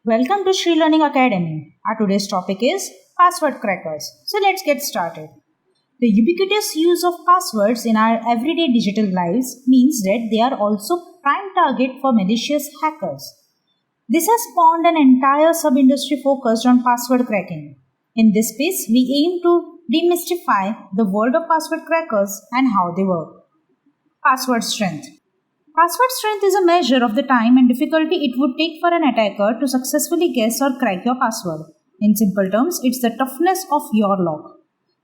Welcome to Shree Learning Academy. Our today's topic is password crackers. So let's get started. The ubiquitous use of passwords in our everyday digital lives means that they are also prime target for malicious hackers. This has spawned an entire sub-industry focused on password cracking. In this space, we aim to demystify the world of password crackers and how they work. Password strength. Password strength is a measure of the time and difficulty it would take for an attacker to successfully guess or crack your password. In simple terms, it's the toughness of your lock.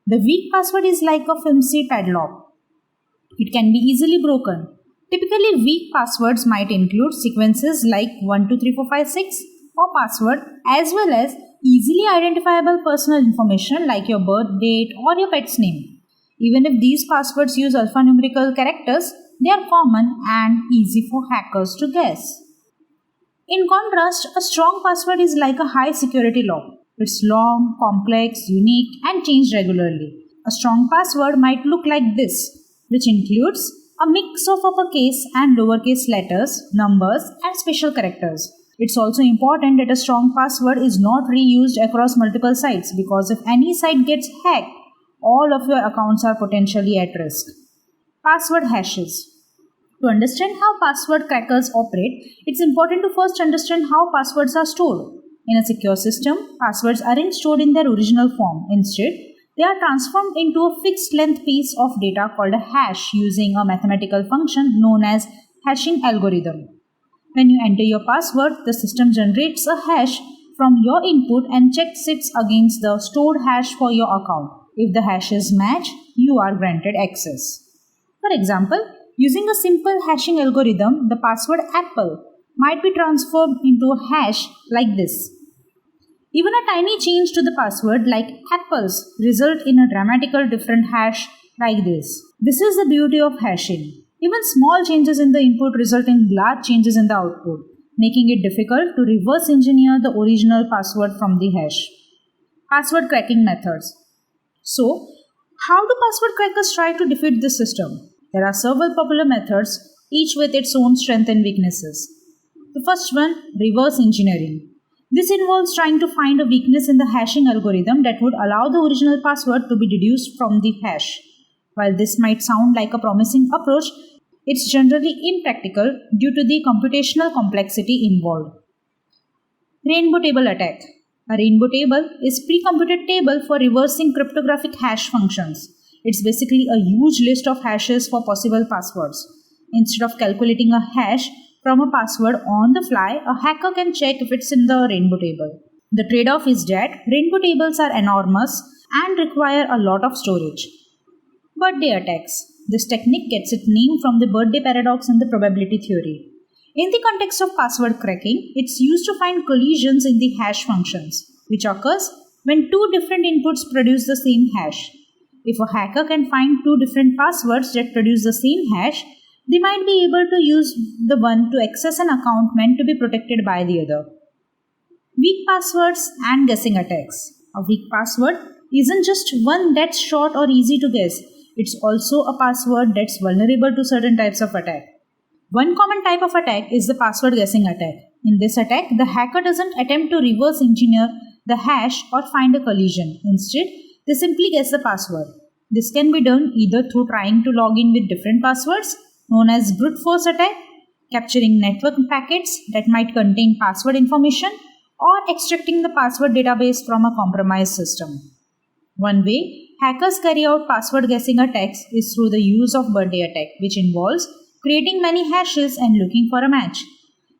The weak password is like a flimsy padlock. It can be easily broken. Typically, weak passwords might include sequences like 123456 or password, as well as easily identifiable personal information like your birth date or your pet's name. Even if these passwords use alphanumerical characters, they are common and easy for hackers to guess. In contrast, a strong password is like a high security lock. It's long, complex, unique, and changed regularly. A strong password might look like this, which includes a mix of uppercase and lowercase letters, numbers, and special characters. It's also important that a strong password is not reused across multiple sites because if any site gets hacked, all of your accounts are potentially at risk. Password hashes. To understand how password crackers operate, it's important to first understand how passwords are stored. In a secure system, passwords aren't stored in their original form. Instead, they are transformed into a fixed length piece of data called a hash using a mathematical function known as hashing algorithm. When you enter your password, the system generates a hash from your input and checks it against the stored hash for your account. If the hashes match, you are granted access. For example, using a simple hashing algorithm, the password apple might be transformed into a hash like this. Even a tiny change to the password like apples result in a dramatically different hash like this. This is the beauty of hashing. Even small changes in the input result in large changes in the output, making it difficult to reverse engineer the original password from the hash. Password cracking methods. So, how do password crackers try to defeat this system? There are several popular methods, each with its own strengths and weaknesses. The first one, reverse engineering. This involves trying to find a weakness in the hashing algorithm that would allow the original password to be deduced from the hash. While this might sound like a promising approach, it's generally impractical due to the computational complexity involved. Rainbow table attack. A rainbow table is a pre-computed table for reversing cryptographic hash functions. It's basically a huge list of hashes for possible passwords. Instead of calculating a hash from a password on the fly, a hacker can check if it's in the rainbow table. The trade-off is that rainbow tables are enormous and require a lot of storage. Birthday attacks. This technique gets its name from the birthday paradox in the probability theory. In the context of password cracking, it's used to find collisions in the hash functions, which occurs when two different inputs produce the same hash. If a hacker can find two different passwords that produce the same hash, they might be able to use the one to access an account meant to be protected by the other. Weak passwords and guessing attacks. A weak password isn't just one that's short or easy to guess. It's also a password that's vulnerable to certain types of attack. One common type of attack is the password guessing attack. In this attack, the hacker doesn't attempt to reverse engineer the hash or find a collision. Instead, they simply guess the password. This can be done either through trying to log in with different passwords, known as brute force attack, capturing network packets that might contain password information, or extracting the password database from a compromised system. One way hackers carry out password guessing attacks is through the use of birthday attack, which involves creating many hashes and looking for a match.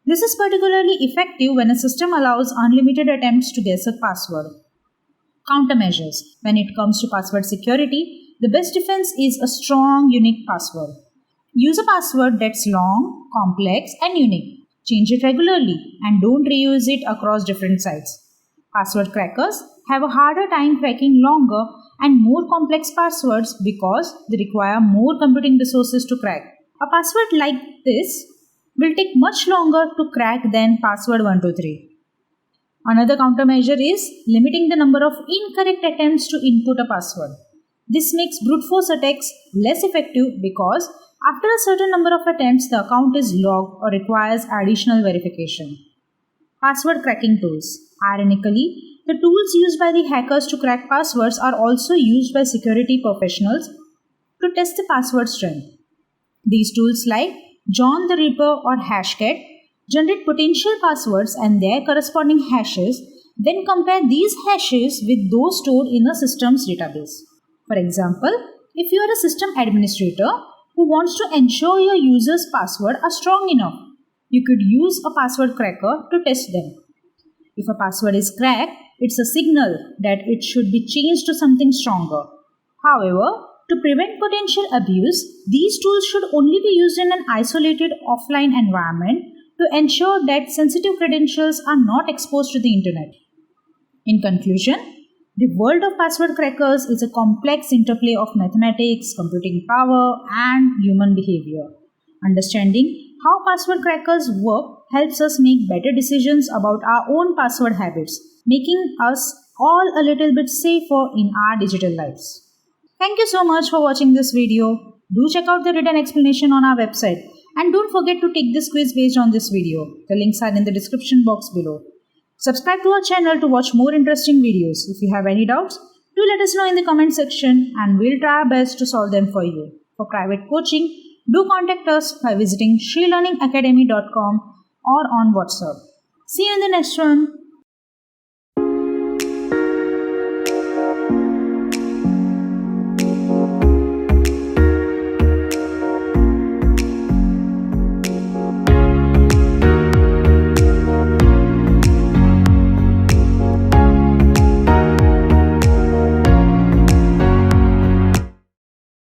This is particularly effective when a system allows unlimited attempts to guess a password. Countermeasures. When it comes to password security, the best defense is a strong, unique password. Use a password that's long, complex, and unique. Change it regularly and don't reuse it across different sites. Password crackers have a harder time cracking longer and more complex passwords because they require more computing resources to crack. A password like this will take much longer to crack than password 123. Another countermeasure is limiting the number of incorrect attempts to input a password. This makes brute force attacks less effective because after a certain number of attempts, the account is locked or requires additional verification. password cracking tools. Ironically, the tools used by the hackers to crack passwords are also used by security professionals to test the password strength. These tools like John the Ripper or Hashcat generate potential passwords and their corresponding hashes, then compare these hashes with those stored in a system's database. For example, if you are a system administrator who wants to ensure your users' passwords are strong enough, you could use a password cracker to test them. If a password is cracked, it's a signal that it should be changed to something stronger. However, to prevent potential abuse, these tools should only be used in an isolated offline environment to ensure that sensitive credentials are not exposed to the internet. In conclusion, the world of password crackers is a complex interplay of mathematics, computing power, and human behavior. Understanding how password crackers work helps us make better decisions about our own password habits, making us all a little bit safer in our digital lives. Thank you so much for watching this video. Do check out the written explanation on our website and don't forget to take this quiz based on this video. The links are in the description box below. Subscribe to our channel to watch more interesting videos. If you have any doubts, do let us know in the comment section and we'll try our best to solve them for you. For private coaching, do contact us by visiting shreelearningacademy.com or on WhatsApp. See you in the next one.